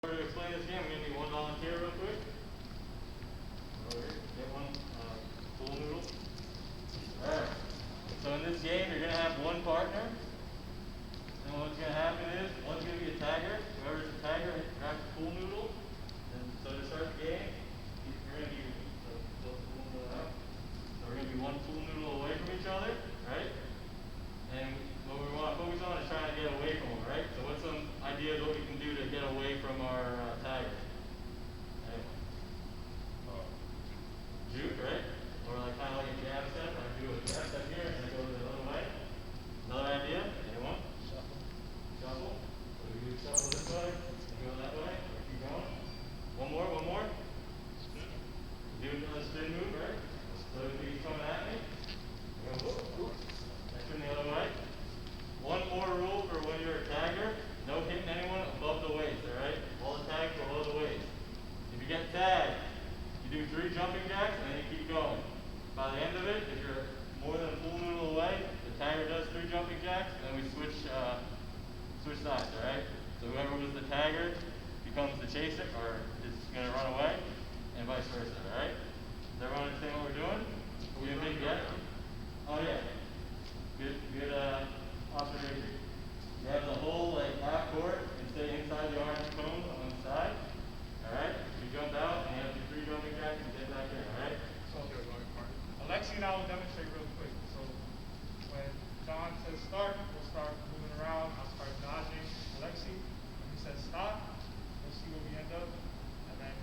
To explain this game, I'm going to need one volunteer real quick. Over here, get one pool noodle. Alright, so in this game, you're going to have one partner. And what's going to happen is, one's going to be a tagger. Whoever's the tagger grabs the pool noodle. And so to start the game, you're going to be, so we're going to be one pool noodle away from each other, right? And what we want to focus on is trying to get away from them, right? So what's some ideas what we can do to get away from our tagger? Juke, right? Or like kind of like a jab step. I do a jab step here and then go the other way. Another idea? Anyone? Shuffle. Shuffle. So we do shuffle this way and go that way. Or keep going. One more, one more. Do another spin move, right? So if he's coming at me, go whoop, whoop. And turn the other way. One more rule for when you're a tagger, no hitting anyone above the waist, alright? All the tags below the waist. If you get tagged, you do 3 jumping jacks and then you keep going. By the end of it, if you're more than a full noodle away, the tagger does 3 jumping jacks and then we switch sides, alright? So whoever was the tagger becomes the chaser or is going to run away and vice versa, alright? Does everyone understand what we're doing? We have big yeah? Oh yeah. Good observation. You have the whole like half court and stay inside the orange cones on the side. Alright? You jump out and you have to do 3 jumping jacks and get back in, alright? So Alexi and I will demonstrate real quick. So when John says start, we'll start moving around. I'll start dodging Alexi. When he says stop, we'll see where we end up. And then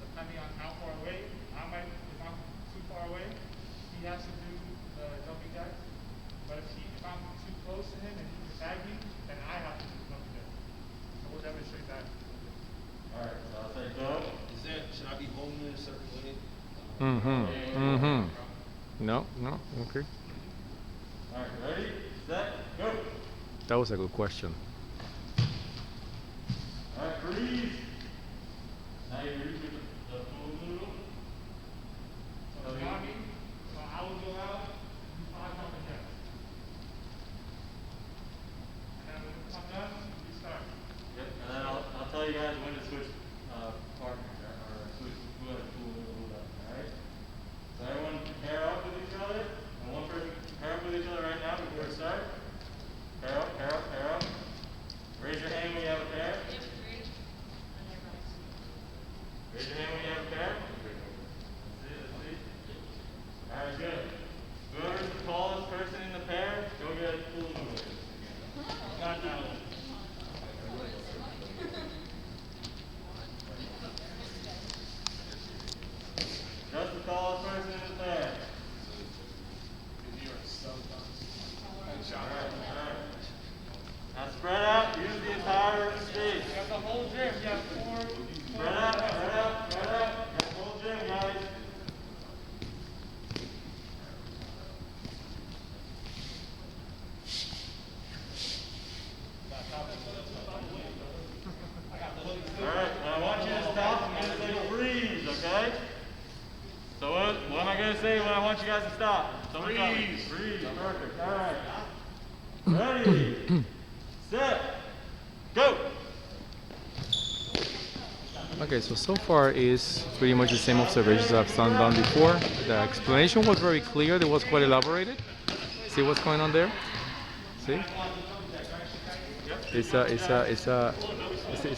depending on how far away, if I'm too far away, he has to do the jumping jacks. But if I'm too close to him and he can tag me, then I have to do the jumping jacks. So we'll demonstrate that. Alright, so I'll say go. Should I be holding it a certain way? No, okay. Alright, ready, set, go. That was a good question. Alright, freeze. Now you reach with the pool noodle. So Johnny, so I will go out and do 5 jumping jacks. And then when I'm done, we start. Yep, and then I'll tell you guys when to switch partners or switch who has pool noodle up, alright? So everyone pair up with each other. And one person pair up with each other right now before we start. Pair up, pair up, pair up. Raise your hand when you have a pair. Raise your hand when you have a pair. Let's see. Alright, good. Whoever's the tallest person in the pair, go get a pool noodle. Got that one. Just the tallest person in the pair. Alright. Now spread out, use the entire space. You have the whole gym. You have 4. Spread out, spread out, spread out. You have the whole gym, guys. Alright, now I want you to stop. I'm going to say freeze, okay? So what am I going to say when I want you guys to stop? Someone tell me. Freeze. Perfect. Alright. Ready. Set. Go. Okay, so far is pretty much the same observations I've done before. The explanation was very clear. It was quite elaborated. See what's going on there? See? It's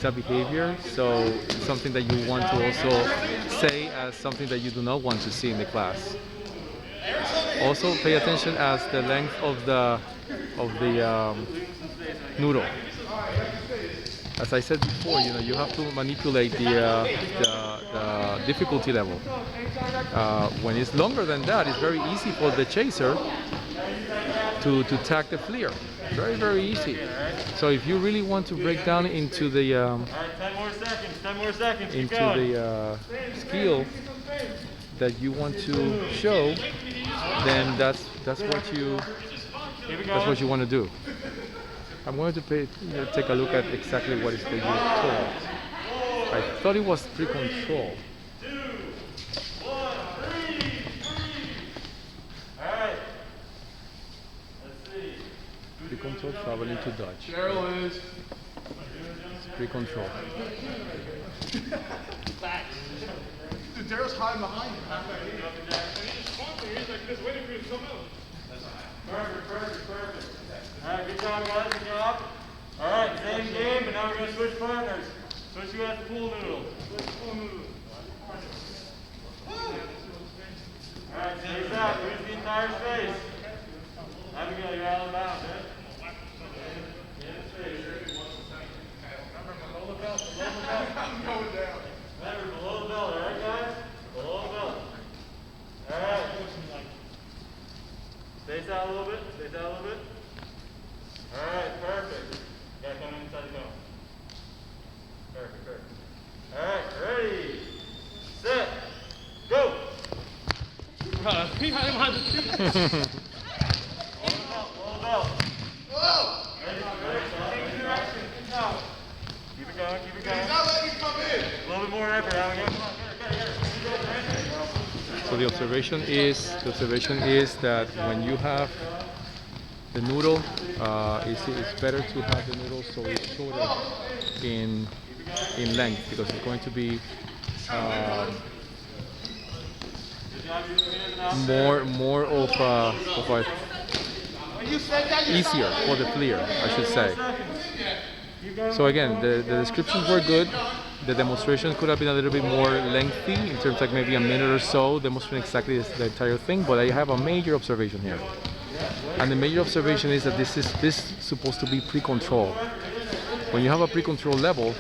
a behavior, so it's something that you want to also say as something that you do not want to see in the class. Also, pay attention as the length of the noodle. As I said before, you have to manipulate the difficulty level. When it's longer than that, it's very easy for the chaser to tag the fleer. Very, very easy. So if you really want to break down into the Alright, 10 more seconds. Keep into going. the skill that you want to show, then that's what you want to do. I'm going to take a look at exactly what is the tool. I thought it was pre-control. 2, 1, freeze. Alright. Let's see. Pre-control traveling to dodge. Cheryl is. Pre-control. Dude, Daryl's hiding behind you. He's like just waiting for you to come out. Perfect. Alright, good job guys, good job. Alright, same game, but now we're gonna switch partners. Switch you guys to pool noodles. Alright, space out, use the entire space. Abigail, you're out of bounds, right? Remember, below the belt, alright guys? Below the belt. Alright. Space out a little bit, Alright, perfect. You gotta come inside the cone. Perfect. Alright, ready, set, go! Below the belt. Ready, change direction, good job. Keep it going. He's not letting you come in. A little bit more effort, Abigail. Come on, get it. So the observation is that when you have the noodle, it's better to have the noodle so it's shorter in length because it's going to be more of a easier for the player, I should say. So again, the descriptions were good. The demonstration could have been a little bit more lengthy in terms of like maybe a minute or so demonstrating exactly the entire thing, but I have a major observation here. And the major observation is that this is supposed to be pre-control. When you have a pre-control level,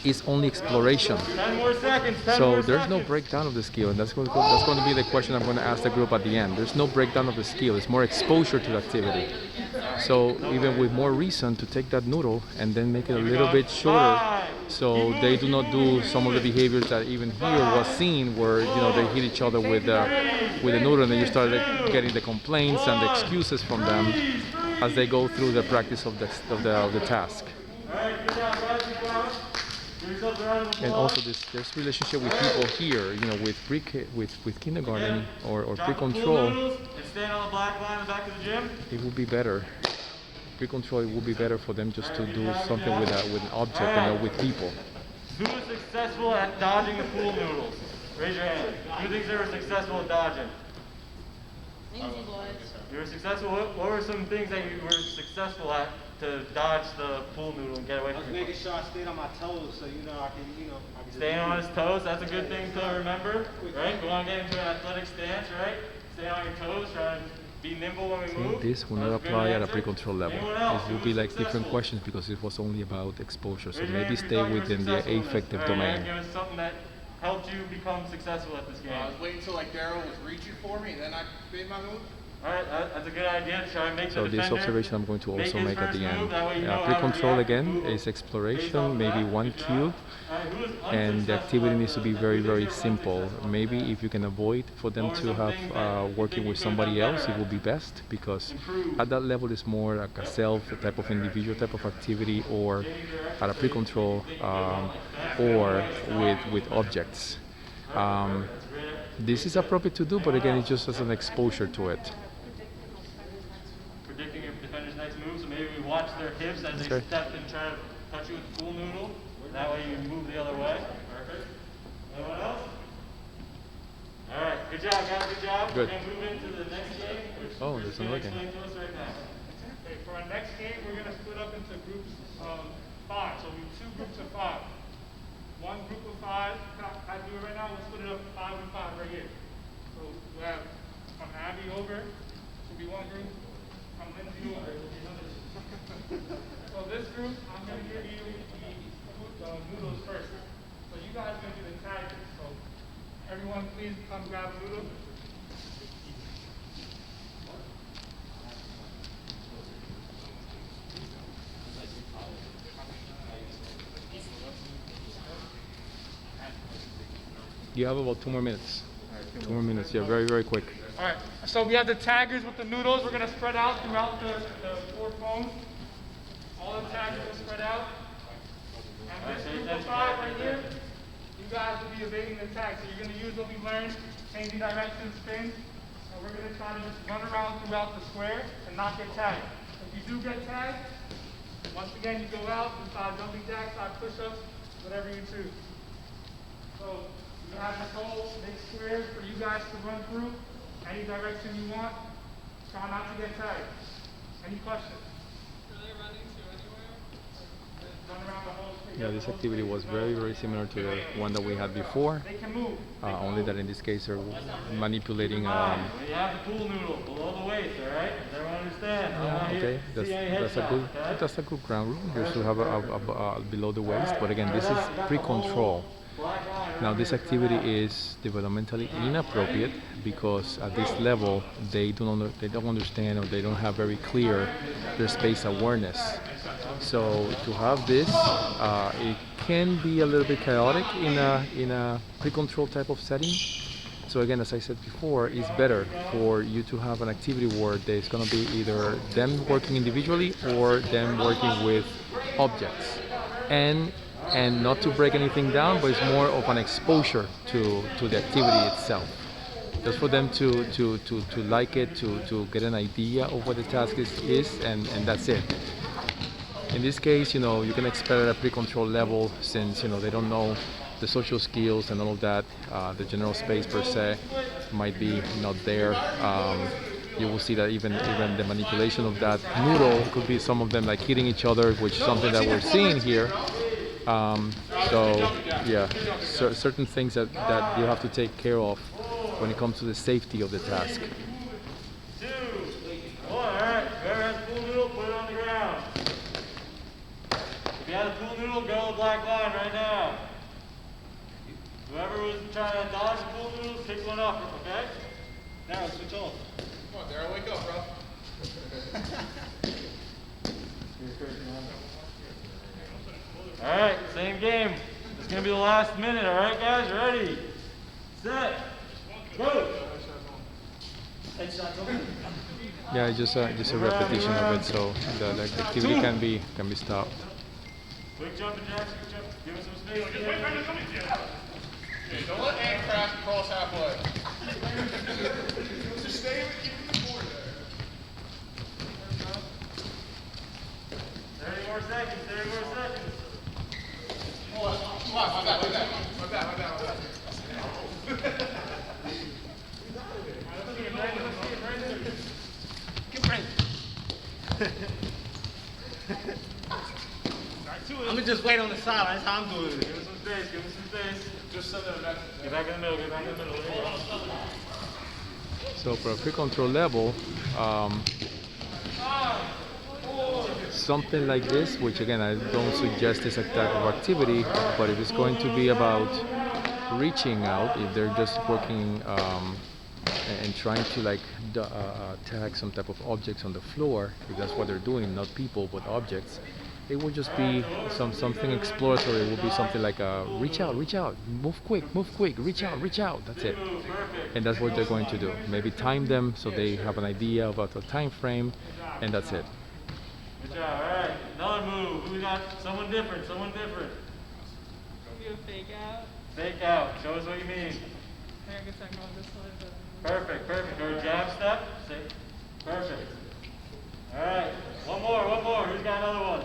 it's only exploration. 10 more seconds. So there's no breakdown of the skill, and that's going to be the question I'm going to ask the group at the end. There's no breakdown of the skill, it's more exposure to the activity. So even with more reason to take that noodle and then make it a little bit shorter, so they do not do some of the behaviors that even here was seen, where they hit each other with the noodle, and then you start getting the complaints and the excuses from them as they go through the practice of the task. And also this relationship with people here, with kindergarten or pre-control, Stand on the black line in the back of the gym. it would be better. Pre-control, it would be better for them just to do something with an object and not with people. Who is successful at dodging the pool noodles? Raise your hand. Who thinks they were successful at dodging? Lindsay was. You were successful. What were some things that you were successful at to dodge the pool noodle and get away I was from it? making sure I stayed on my toes, so I can Staying on his toes, that's a good thing to remember, right? Go on, get into an athletic stance, right? Stay on your toes, try to be nimble when we move. This will not That's a good apply at a answer. pre-control level. Anyone else? This will Who be was like different successful? questions because it was only about exposure. So Raise your maybe hand if you stay thought you were within the successful in this. affective All right, domain. give us something that helped you become successful at this game. I was waiting until like Daryl was reaching for me, and then I made my move. All right, that's a good idea to try and make So the this defender observation I'm going to make also his make at first the move. end. That way you know how to Pre-control react again to is based exploration, off maybe that. one Good cue. job. All right, who is And the unsuccessful activity at needs to be the very, very individual simple. unsuccessful? Maybe if you can avoid for them What were to some have things that you working think you with could have done somebody else, better it would at? be best because Improve. at that level it's more like a self type of individual type of activity, or at a pre-control or with objects. This is appropriate to do, but again, it's just as an exposure to it. Predicting your defender's next move, so maybe we watch their hips as they Okay. step and try to touch you with the pool noodle. That way you move the other way. Perfect. Anyone else? All right, good job, guys, good job. Good. We're going to move into the next game, which Oh, Chris there's is gonna another game. explain to us right now. Okay, for our next game, we're gonna split up into groups of 5. So we have 2 groups of 5. One group of 5, can I do it right now? We'll split it up 5 and 5 right here. So we'll have from Abby over, will be one group, from Lindsay over, will be another group. So this group, I'm gonna give you the noodles first. So you guys are gonna do the taggers. So everyone please come grab a noodle. You have about 2 more minutes. 2 more minutes, yeah, very, very quick. All right, so we have the taggers with the noodles. We're gonna spread out throughout the 4 cones. All the taggers will spread out. And this group of 5 right here, you guys will be evading the tag. So you're gonna use what we learned, changing direction, spin. And we're gonna try to just run around throughout the square and not get tagged. If you do get tagged, Once again, you go out, you try jumping jacks, try push-ups, whatever you choose. So you have this whole big square for you guys to run through any direction you want. Try not to get tired. Any questions? Are they running to anywhere? Run around the whole space. Yeah, this activity was very similar to the one that we had before. They can move. Only that in this case they're manipulating. When you have the pool noodle below the waist, all right? Does everyone understand? I want you Okay, to see any that's a headshots, good okay? that's a good ground rule. You should have a below the waist, but again, this is pre-control. Now, this activity is developmentally inappropriate because at this level they don't understand or they don't have very clear their space awareness. So to have this, it can be a little bit chaotic in a pre-control type of setting. So again, as I said before, it's better for you to have an activity where there's going to be either them working individually or them working with objects, and not to break anything down, but it's more of an exposure to the activity itself, just for them to like it, to get an idea of what the task is, and that's it. In this case, you know, you can expect at a pre-control level, since you know they don't know the social skills and all of that. The general space per se might be not there. You will see that even the manipulation of that noodle could be some of them like hitting each other, which is something that we're seeing here. So yeah, certain things that you have to take care of when it comes to the safety of the task. 2, 1, all right. Whoever has a pool noodle, put it on the ground. If you have a pool noodle, go to the black line right now. Whoever was trying to dodge the pool noodle, pick one up, okay? Now switch off. Come on, Daryl, wake up, bro. All right, same game. It's gonna be the last minute. All right, guys, ready, set, go. Yeah, it's just a repetition of it, so the activity can be stopped. Quick jumping jacks, quick jump. Give us some space. Yeah, don't let Ant crash and cross halfway. Just stay with keep the board there. 30 more seconds. 30 more seconds. Come on, my bad. I'm gonna just wait on the side. That's how I'm doing it. Give us some space. Give us some space. Just send it a message. Get back in the middle. Get back in the middle. There you go. So for a pre-control level, something like this, which again I don't suggest this type of activity, but if it's going to be about reaching out, if they're just working and trying to like tag some type of objects on the floor, if that's what they're doing, not people but objects, it will just be something exploratory. It will be something like reach out, move quick, reach out, that's it. And that's what they're going to do. Maybe time them so they have an idea about the time frame, and that's it. Good job. All right. Another move. Who we got? Someone different. Someone different. Do a fake out. Fake out. Show us what you mean. I guess I'm going this way, but. Perfect. Or jab step. Perfect. All right. One more. Who's got another one?